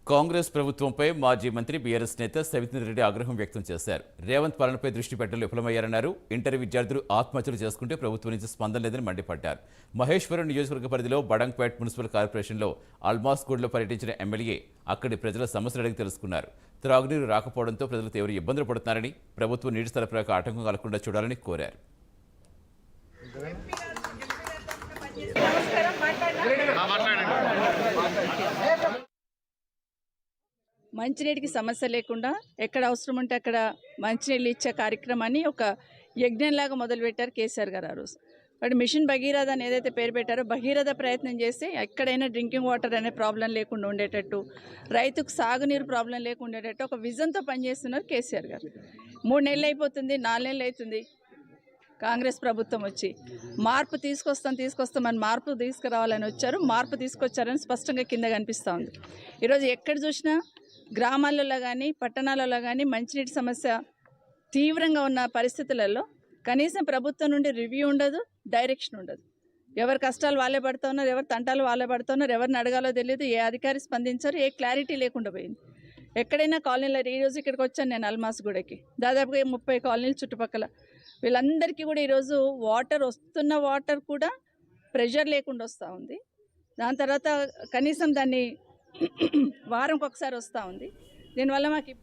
కాంగ్రెస్ ప్రభుత్వంపై మాజీ మంత్రి బీఆర్ఎస్ నేత సవితేంద్ర రెడ్డి ఆగ్రహం వ్యక్తం చేశారు. రేవంత్ పాలనపై దృష్టి పెట్టడంలో విఫలమయ్యారన్నారు. ఇంటర్ విద్యార్థులు ఆత్మహత్యలు చేసుకుంటే ప్రభుత్వం నుంచి స్పందన లేదని మండిపడ్డారు. మహేశ్వరం నియోజకవర్గ పరిధిలో బడంగ్పేట్ మున్సిపల్ కార్పొరేషన్లో అల్మాస్గూడ్లో పర్యటించిన ఎమ్మెల్యే అక్కడి ప్రజల సమస్యలు అడిగి తెలుసుకున్నారు. త్రాగునీరు రాకపోవడంతో ప్రజలు తీవ్ర ఇబ్బందులు పడుతున్నారని, ప్రభుత్వం నీటి సరఫరాకు ఆటంకం కలగకుండా చూడాలని కోరారు. మంచినీటికి సమస్య లేకుండా ఎక్కడ అవసరం ఉంటే అక్కడ మంచినీళ్ళు ఇచ్చే కార్యక్రమాన్ని ఒక యజ్ఞంలాగా మొదలుపెట్టారు కేసీఆర్ గారు. ఆ రోజు బట్ మిషన్ భగీరథ అని ఏదైతే పేరు పెట్టారో భగీరథ ప్రయత్నం చేసి ఎక్కడైనా డ్రింకింగ్ వాటర్ అనే ప్రాబ్లం లేకుండా ఉండేటట్టు, రైతుకు సాగునీరు ప్రాబ్లం లేకుండా ఉండేటట్టు ఒక విజన్తో పనిచేస్తున్నారు కేసీఆర్ గారు. 3 నెలలు అయిపోతుంది, 4 నెలలు అవుతుంది కాంగ్రెస్ ప్రభుత్వం వచ్చి. మార్పు తీసుకొస్తామని మార్పు తీసుకురావాలని వచ్చారు, మార్పు తీసుకొచ్చారని స్పష్టంగా కింద కనిపిస్తూ ఉంది. ఈరోజు ఎక్కడ చూసినా గ్రామాలలో కానీ పట్టణాలలో కానీ మంచినీటి సమస్య తీవ్రంగా ఉన్న పరిస్థితులలో కనీసం ప్రభుత్వం నుండి రివ్యూ ఉండదు, డైరెక్షన్ ఉండదు. ఎవరి కష్టాలు వాళ్ళే పడుతూ ఉన్నారు, ఎవరి తంటాలు వాళ్ళే పడుతూ ఉన్నారు, ఎవరిని అడగాలో తెలియదు, ఏ అధికారి స్పందించారు, ఏ క్లారిటీ లేకుండా పోయింది. ఎక్కడైనా కాలనీలో ఈరోజు ఇక్కడికి వచ్చాను నేను అల్మాస్గూడకి, దాదాపుగా 30 కాలనీలు చుట్టుపక్కల. వీళ్ళందరికీ కూడా ఈరోజు వస్తున్న వాటర్ కూడా ప్రెషర్ లేకుండా వస్తూ ఉంది. దాని తర్వాత కనీసం దాన్ని వారంకి ఒకసారి వస్తూ ఉంది. దీనివల్ల మాకు